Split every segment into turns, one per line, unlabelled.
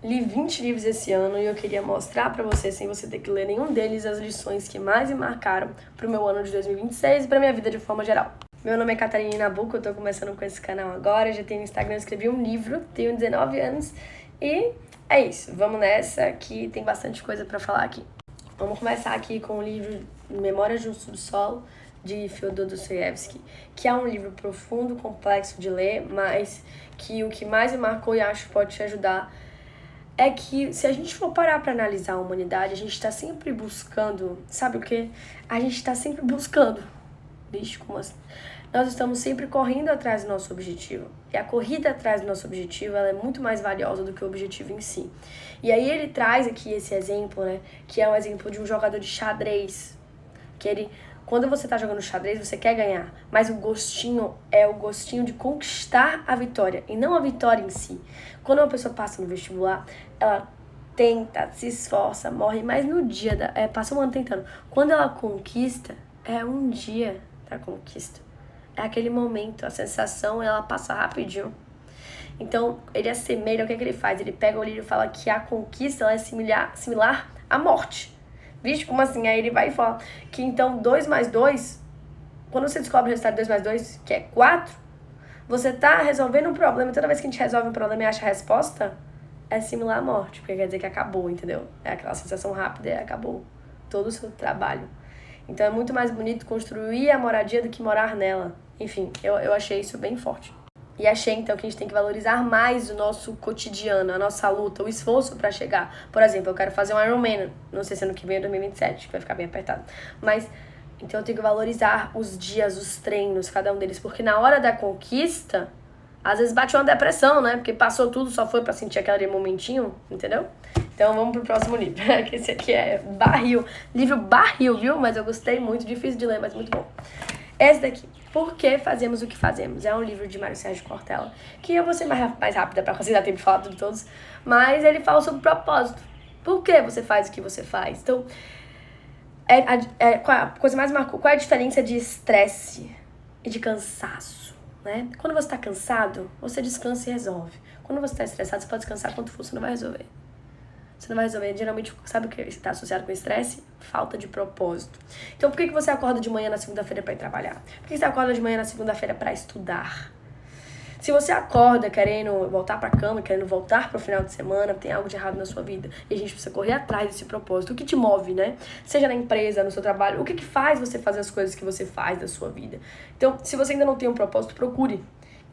li 20 livros esse ano e eu queria mostrar pra você, sem você ter que ler nenhum deles, as lições que mais me marcaram pro meu ano de 2026 e pra minha vida de forma geral. Meu nome é Catarina Nabuco, eu tô começando com esse canal agora, já tenho no Instagram, escrevi um livro, tenho 19 anos e é isso, vamos nessa que tem bastante coisa pra falar aqui. Vamos começar aqui com o livro Memórias de um Subsolo, de Fyodor Dostoiévski, que é um livro profundo, complexo de ler, mas que o que mais me marcou e acho que pode te ajudar é que se a gente for parar para analisar a humanidade, a gente está sempre buscando, sabe o quê? A gente está sempre buscando. Bicho, como assim? Nós estamos sempre correndo atrás do nosso objetivo. E a corrida atrás do nosso objetivo, ela é muito mais valiosa do que o objetivo em si. E aí ele traz aqui esse exemplo, né? Que é um exemplo de um jogador de xadrez. Que ele, quando você tá jogando xadrez, você quer ganhar. Mas o gostinho é o gostinho de conquistar a vitória. E não a vitória em si. Quando uma pessoa passa no vestibular, ela tenta, se esforça, morre. Mas no dia, passa um ano tentando. Quando ela conquista, é um dia da conquista. É aquele momento, a sensação, ela passa rapidinho. Então, ele assemelha, o que ele faz? Ele pega o livro e fala que a conquista ela é similar à morte. Vixe, como assim? Aí ele vai e fala que então 2 mais 2, quando você descobre o resultado de 2 mais 2, que é 4, você tá resolvendo um problema. E toda vez que a gente resolve um problema e acha a resposta, é similar à morte. Porque quer dizer que acabou, entendeu? É aquela sensação rápida e acabou todo o seu trabalho. Então é muito mais bonito construir a moradia do que morar nela. Enfim, eu achei isso bem forte. E achei, então, que a gente tem que valorizar mais o nosso cotidiano, a nossa luta, o esforço pra chegar. Por exemplo, eu quero fazer um Ironman, não sei se ano que vem é 2027, que vai ficar bem apertado. Mas, então eu tenho que valorizar os dias, os treinos, cada um deles. Porque na hora da conquista, às vezes bate uma depressão, né? Porque passou tudo, só foi pra sentir aquele momentinho, entendeu? Então vamos pro próximo livro, que esse aqui é Barril. Livro barril, viu? Mas eu gostei muito, difícil de ler, mas muito bom. Esse daqui, Por que Fazemos o que Fazemos? É um livro de Mário Sérgio Cortella, que eu vou ser mais rápida pra conseguir dar tempo de falar de todos, mas ele fala sobre propósito. Por que você faz o que você faz? Então, qual a coisa mais marcou? Qual é a diferença de estresse e de cansaço, né? Quando você tá cansado, você descansa e resolve. Quando você tá estressado, você pode descansar quanto for, você não vai resolver. Você não vai resolver. Geralmente, sabe o que está associado com estresse? Falta de propósito. Então, por que você acorda de manhã na segunda-feira para ir trabalhar? Por que você acorda de manhã na segunda-feira para estudar? Se você acorda querendo voltar pra cama, querendo voltar pro final de semana, tem algo de errado na sua vida. E a gente precisa correr atrás desse propósito. O que te move, né? Seja na empresa, no seu trabalho. O que faz você fazer as coisas que você faz da sua vida? Então, se você ainda não tem um propósito, procure.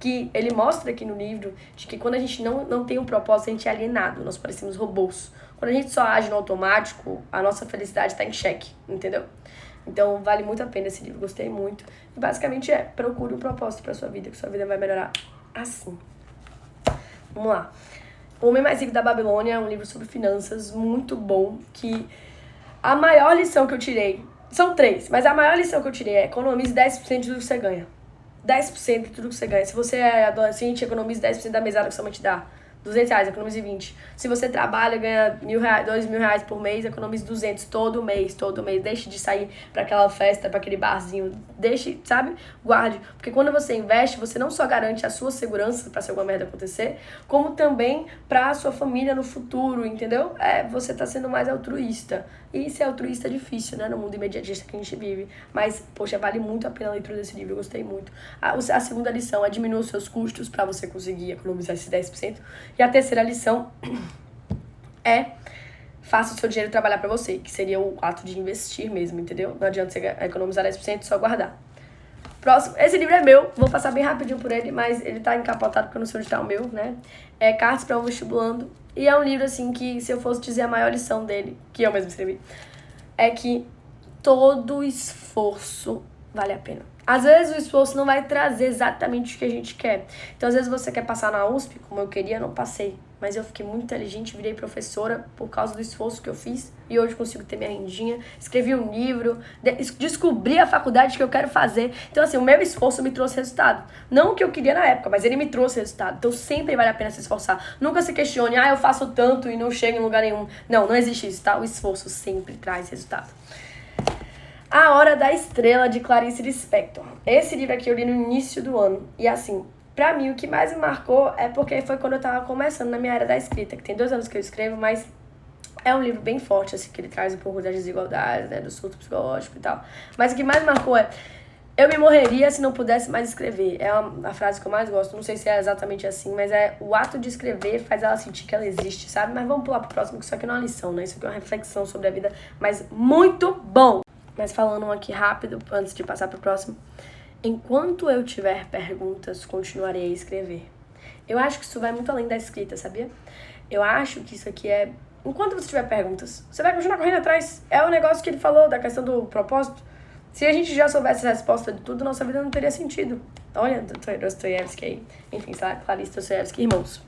Que ele mostra aqui no livro de que quando a gente não tem um propósito, a gente é alienado, nós parecemos robôs. Quando a gente só age no automático, a nossa felicidade está em xeque, entendeu? Então vale muito a pena esse livro, gostei muito. E basicamente procure um propósito para sua vida, que sua vida vai melhorar assim. Vamos lá. O Homem Mais Rico da Babilônia é um livro sobre finanças muito bom, que a maior lição que eu tirei, são 3, mas a maior lição que eu tirei é economize 10% de tudo que você ganha. 10% de tudo que você ganha. Se você é adolescente, economize 10% da mesada que sua mãe te dá. R$200, economize 20. Se você trabalha, ganha R$1.000, R$2.000 por mês, economize 200 todo mês. Deixe de sair pra aquela festa, pra aquele barzinho. Deixe, sabe? Guarde. Porque quando você investe, você não só garante a sua segurança pra se alguma merda acontecer, como também pra sua família no futuro, entendeu? Você tá sendo mais altruísta. E ser altruísta é difícil, né? No mundo imediatista que a gente vive. Mas, poxa, vale muito a pena a leitura desse livro. Eu gostei muito. A segunda lição é diminuir os seus custos pra você conseguir economizar esses 10%. E a terceira lição é faça o seu dinheiro trabalhar pra você, que seria o ato de investir mesmo, entendeu? Não adianta você economizar 10% e só guardar. Próximo, esse livro é meu, vou passar bem rapidinho por ele, mas ele tá encapotado porque eu não sei onde tá o meu, né? É Cartas para um Vestibulando, e é um livro, assim, que se eu fosse dizer a maior lição dele, que eu mesmo escrevi, é que todo esforço vale a pena. Às vezes o esforço não vai trazer exatamente o que a gente quer. Então, às vezes você quer passar na USP, como eu queria, não passei. Mas eu fiquei muito inteligente, virei professora por causa do esforço que eu fiz. E hoje consigo ter minha rendinha. Escrevi um livro, descobri a faculdade que eu quero fazer. Então, assim, o meu esforço me trouxe resultado. Não o que eu queria na época, mas ele me trouxe resultado. Então, sempre vale a pena se esforçar. Nunca se questione, eu faço tanto e não chego em lugar nenhum. Não existe isso, tá? O esforço sempre traz resultado. A Hora da Estrela, de Clarice Lispector. Esse livro aqui eu li no início do ano. E assim, pra mim, o que mais me marcou é porque foi quando eu tava começando na minha área da escrita, que tem 2 anos que eu escrevo, mas é um livro bem forte, assim, que ele traz um pouco das desigualdades, né, do surto psicológico e tal. Mas o que mais me marcou é: eu me morreria se não pudesse mais escrever. É a frase que eu mais gosto. Não sei se é exatamente assim, mas é: o ato de escrever faz ela sentir que ela existe, sabe? Mas vamos pular pro próximo, que isso aqui não é uma lição, né? Isso aqui é uma reflexão sobre a vida, mas muito bom. Mas falando um aqui rápido, antes de passar pro próximo. Enquanto eu tiver perguntas, continuarei a escrever. Eu acho que isso vai muito além da escrita, sabia? Eu acho que isso aqui é... Enquanto você tiver perguntas, você vai continuar correndo atrás. É o negócio que ele falou da questão do propósito. Se a gente já soubesse a resposta de tudo, nossa vida não teria sentido. Olha, Dostoiévski aí. Enfim, Clarice Dostoiévski, irmãos.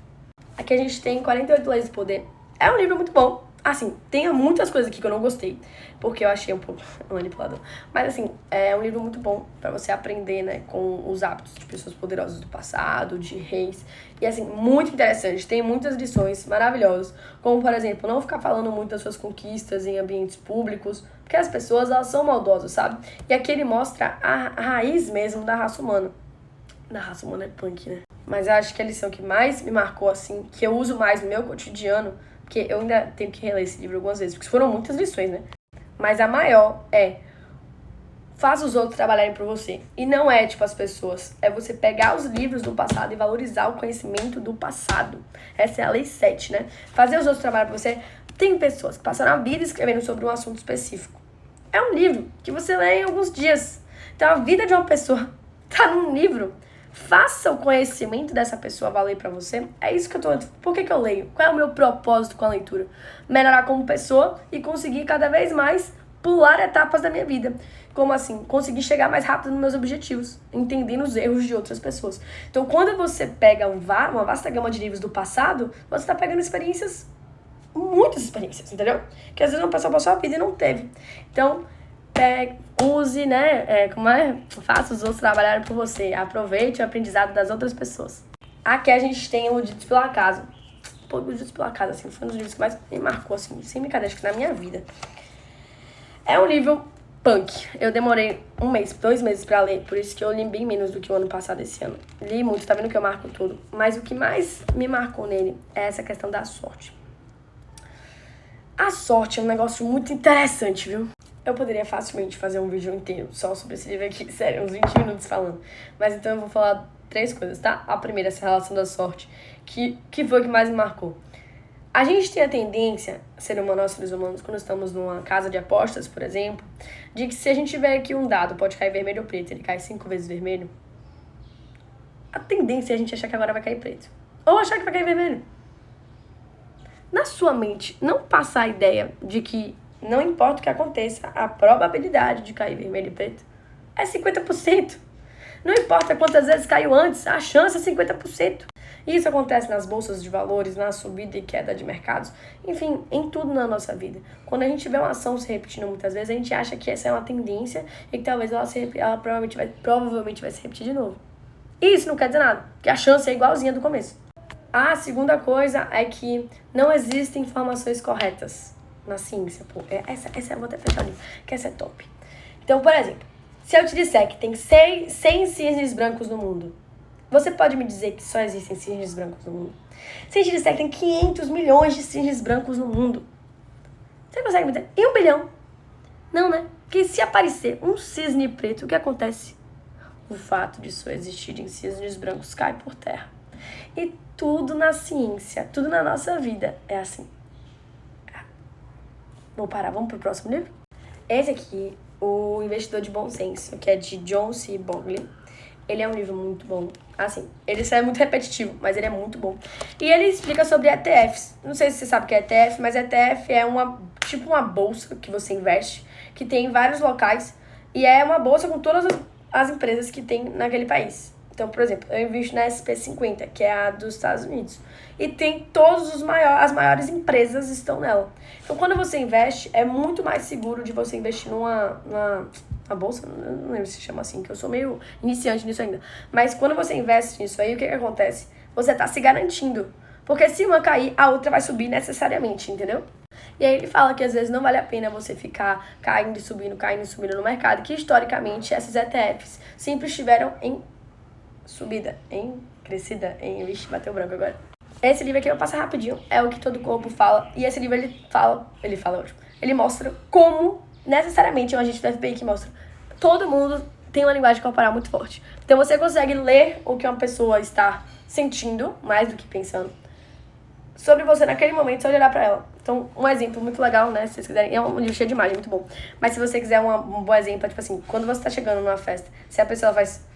Aqui a gente tem 48 Leis do Poder. É um livro muito bom. Assim, tem muitas coisas aqui que eu não gostei, porque eu achei um pouco manipulador. Mas assim, é um livro muito bom pra você aprender, né, com os hábitos de pessoas poderosas do passado, de reis. E assim, muito interessante. Tem muitas lições maravilhosas, como por exemplo, não ficar falando muito das suas conquistas em ambientes públicos, porque as pessoas, elas são maldosas, sabe? E aqui ele mostra a raiz mesmo da raça humana. Da raça humana é punk, né? Mas eu acho que a lição que mais me marcou, assim, que eu uso mais no meu cotidiano, porque eu ainda tenho que reler esse livro algumas vezes, porque foram muitas lições, né? Mas a maior é: faz os outros trabalharem por você. E não é, tipo, as pessoas. É você pegar os livros do passado e valorizar o conhecimento do passado. Essa é a lei 7, né? Fazer os outros trabalharem por você. Tem pessoas que passaram a vida escrevendo sobre um assunto específico. É um livro que você lê em alguns dias. Então a vida de uma pessoa tá num livro. Faça o conhecimento dessa pessoa valer pra você. É isso que eu tô... Por que eu leio? Qual é o meu propósito com a leitura? Melhorar como pessoa e conseguir cada vez mais pular etapas da minha vida. Como assim? Conseguir chegar mais rápido nos meus objetivos, entendendo os erros de outras pessoas. Então, quando você pega uma vasta gama de livros do passado, você tá pegando experiências, muitas experiências, entendeu? Que às vezes uma pessoa passou a vida e não teve. Então, use, né, faça os outros trabalharem por você. Aproveite o aprendizado das outras pessoas. Aqui a gente tem o Dito pelo Acaso. Pô, o Dito pelo Acaso, assim, foi um dos livros que mais me marcou, assim, sem brincadeira, acho que na minha vida. É um livro punk. Eu demorei 2 meses pra ler, por isso que eu li bem menos do que o ano passado, esse ano. Li muito, tá vendo que eu marco tudo. Mas o que mais me marcou nele é essa questão da sorte. A sorte é um negócio muito interessante, viu? Eu poderia facilmente fazer um vídeo inteiro só sobre esse livro aqui, sério, uns 20 minutos falando. Mas então eu vou falar 3 coisas, tá? A primeira, essa relação da sorte, que foi o que mais me marcou. A gente tem a tendência, nós seres humanos, quando estamos numa casa de apostas, por exemplo, de que se a gente tiver aqui um dado, pode cair vermelho ou preto, ele cai 5 vezes vermelho, a tendência é a gente achar que agora vai cair preto. Ou achar que vai cair vermelho. Na sua mente, não passa a ideia de que não importa o que aconteça, a probabilidade de cair vermelho e preto é 50%. Não importa quantas vezes caiu antes, a chance é 50%. Isso acontece nas bolsas de valores, na subida e queda de mercados, enfim, em tudo na nossa vida. Quando a gente vê uma ação se repetindo muitas vezes, a gente acha que essa é uma tendência e que talvez ela provavelmente vai se repetir de novo. E isso não quer dizer nada, porque a chance é igualzinha do começo. A segunda coisa é que não existem informações corretas na ciência. Pô, essa eu vou até fechar o livro, que essa é top. Então, por exemplo, se eu te disser que tem 100 cisnes brancos no mundo, você pode me dizer que só existem cisnes brancos no mundo? Se eu te disser que tem 500 milhões de cisnes brancos no mundo, você consegue me dizer? E 1 bilhão? Não, né? Porque se aparecer um cisne preto, o que acontece? O fato de só existirem cisnes brancos cai por terra. E tudo na ciência, tudo na nossa vida é assim. Vou parar, vamos pro próximo livro? Esse aqui, O Investidor de Bom Senso, que é de John C. Bogle. Ele é um livro muito bom. Assim, ele é muito repetitivo, mas ele é muito bom. E ele explica sobre ETFs. Não sei se você sabe o que é ETF, mas ETF é tipo uma bolsa que você investe, que tem em vários locais, e é uma bolsa com todas as empresas que tem naquele país. Então, por exemplo, eu invisto na SP50, que é a dos Estados Unidos. E tem as maiores empresas estão nela. Então, quando você investe, é muito mais seguro de você investir numa bolsa, não lembro se chama assim, que eu sou meio iniciante nisso ainda. Mas quando você investe nisso aí, o que acontece? Você tá se garantindo. Porque se uma cair, a outra vai subir necessariamente, entendeu? E aí ele fala que às vezes não vale a pena você ficar caindo e subindo no mercado, que historicamente esses ETFs sempre estiveram em subida, crescida em... Vixe, bateu branco agora. Esse livro aqui eu vou passar rapidinho. É o que todo corpo fala. E esse livro ele fala ótimo. Ele mostra como, necessariamente, é um agente do FBI que mostra. Todo mundo tem uma linguagem corporal muito forte. Então você consegue ler o que uma pessoa está sentindo, mais do que pensando, sobre você naquele momento, só de olhar pra ela. Então, um exemplo muito legal, né? Se vocês quiserem, é um livro cheio de imagem, muito bom. Mas se você quiser um bom exemplo, é tipo assim, quando você tá chegando numa festa, se a pessoa faz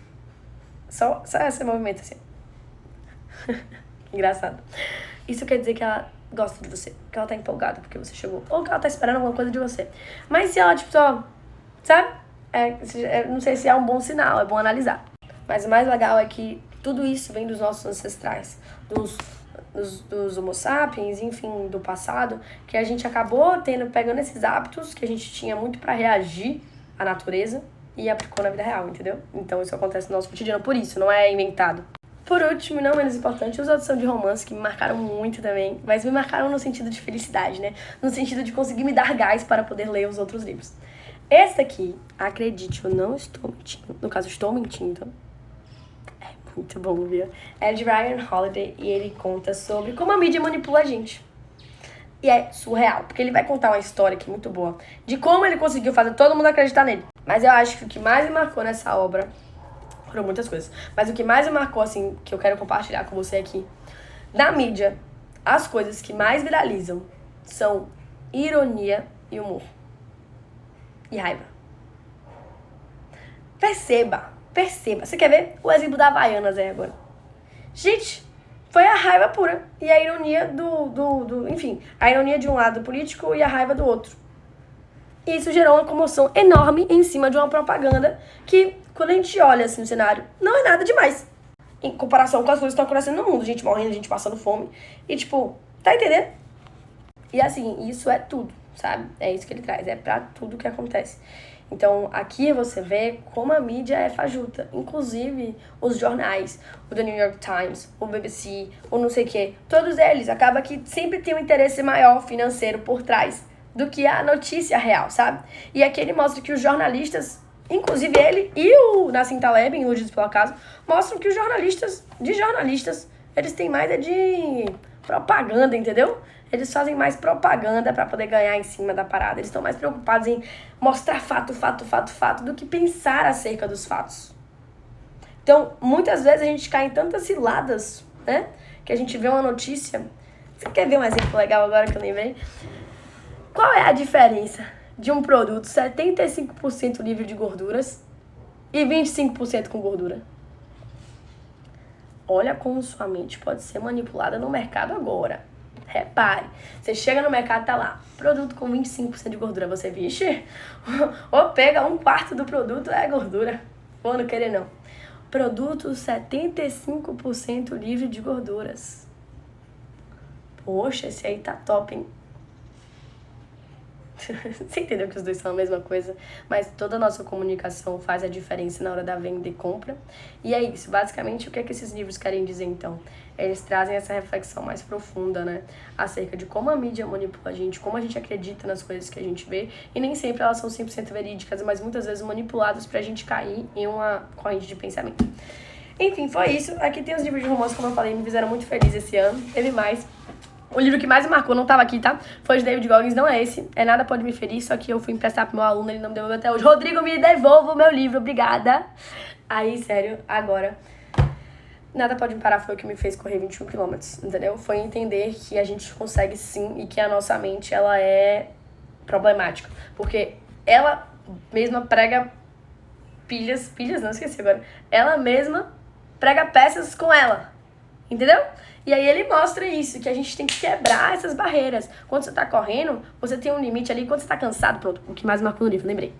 só esse movimento assim. Engraçado. Isso quer dizer que ela gosta de você, que ela tá empolgada porque você chegou, ou que ela tá esperando alguma coisa de você. Mas se ela, tipo, só, sabe? Não sei se é um bom sinal, é bom analisar. Mas o mais legal é que tudo isso vem dos nossos ancestrais, dos Homo sapiens, enfim, do passado, que a gente acabou pegando esses hábitos que a gente tinha muito pra reagir à natureza e aplicou na vida real, entendeu? Então isso acontece no nosso cotidiano, por isso, não é inventado. Por último, e não menos importante, os outros são de romance que me marcaram muito também, mas me marcaram no sentido de felicidade, né? No sentido de conseguir me dar gás para poder ler os outros livros. Esse aqui, acredite, eu não estou mentindo. No caso, estou mentindo. É muito bom, viu? É de Ryan Holiday e ele conta sobre como a mídia manipula a gente. E é surreal, porque ele vai contar uma história aqui muito boa de como ele conseguiu fazer todo mundo acreditar nele. Mas eu acho que o que mais me marcou nessa obra foram muitas coisas. Mas o que mais me marcou, assim, que eu quero compartilhar com você aqui, na mídia, as coisas que mais viralizam são ironia e humor. E raiva. Perceba. Você quer ver o exemplo da Havaianas aí agora? Gente, foi a raiva pura. E a ironia enfim, a ironia de um lado político e a raiva do outro. E isso gerou uma comoção enorme em cima de uma propaganda que, quando a gente olha assim no cenário, não é nada demais. Em comparação com as coisas que estão acontecendo no mundo. Gente morrendo, gente passando fome. E tipo, tá entendendo? E assim, isso é tudo, sabe? É isso que ele traz, é pra tudo que acontece. Então, aqui você vê como a mídia é fajuta. Inclusive, os jornais, o The New York Times, o BBC, o não sei o quê. Todos eles, acaba que sempre tem um interesse maior financeiro por trás do que a notícia real, sabe? E aqui ele mostra que os jornalistas, inclusive ele e o Nassim Taleb, em Iludidos pelo Acaso, mostram que os jornalistas, eles têm mais de propaganda, entendeu? Eles fazem mais propaganda pra poder ganhar em cima da parada. Eles estão mais preocupados em mostrar fato do que pensar acerca dos fatos. Então, muitas vezes a gente cai em tantas ciladas, né? Que a gente vê uma notícia. Você quer ver um exemplo legal agora que eu lembrei? Qual é a diferença de um produto 75% livre de gorduras e 25% com gordura? Olha como sua mente pode ser manipulada no mercado agora. Repare, você chega no mercado, tá lá, produto com 25% de gordura, você, vixe, ou pega um quarto do produto, é gordura, vou não querer não. Produto 75% livre de gorduras. Poxa, esse aí tá top, hein? Você entendeu que os dois são a mesma coisa? Mas toda a nossa comunicação faz a diferença na hora da venda e compra. E é isso, basicamente, o que é que esses livros querem dizer, então? Eles trazem essa reflexão mais profunda, né? Acerca de como a mídia manipula a gente, como a gente acredita nas coisas que a gente vê. E nem sempre elas são 100% verídicas, mas muitas vezes manipuladas pra gente cair em uma corrente de pensamento. Enfim, foi isso. Aqui tem os livros de romance, como eu falei, me fizeram muito feliz esse ano. Teve mais. O livro que mais me marcou, não tava aqui, tá? Foi de David Goggins, não é esse. É Nada Pode Me Ferir, só que eu fui emprestar pro meu aluno, ele não me devolveu até hoje. Rodrigo, me devolva o meu livro, obrigada. Aí, sério, agora... Nada Pode Me Parar foi o que me fez correr 21 km, entendeu? Foi entender que a gente consegue sim e que a nossa mente, ela é problemática. Porque ela mesma prega pilhas não, esqueci agora. Ela mesma prega peças com ela, entendeu? E aí ele mostra isso, que a gente tem que quebrar essas barreiras. Quando você tá correndo, você tem um limite ali. Quando você tá cansado, pronto, o que mais marcou no livro, lembrei.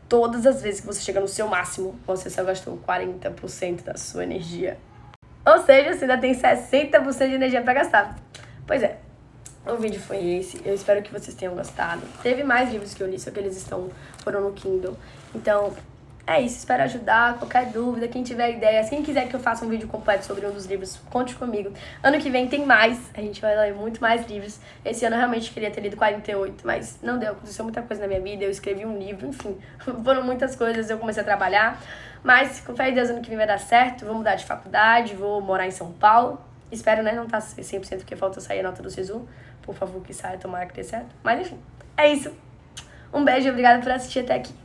Todas as vezes que você chega no seu máximo, você só gastou 40% da sua energia. Ou seja, você ainda tem 60% de energia pra gastar. Pois é, o vídeo foi esse. Eu espero que vocês tenham gostado. Teve mais livros que eu li, só que eles foram no Kindle. Então, É isso, espero ajudar. Qualquer dúvida, quem tiver ideias, quem quiser que eu faça um vídeo completo sobre um dos livros, conte comigo. Ano que vem tem mais, a gente vai ler muito mais livros. Esse ano eu realmente queria ter lido 48, mas não deu, aconteceu muita coisa na minha vida, eu escrevi um livro, enfim, foram muitas coisas, eu comecei a trabalhar. Mas, com fé em Deus, ano que vem vai dar certo, vou mudar de faculdade, vou morar em São Paulo. Espero, né, não tá 100% porque falta sair a nota do SISU. Por favor, que saia, tomara que dê certo. Mas, enfim, é isso. Um beijo e obrigada por assistir até aqui.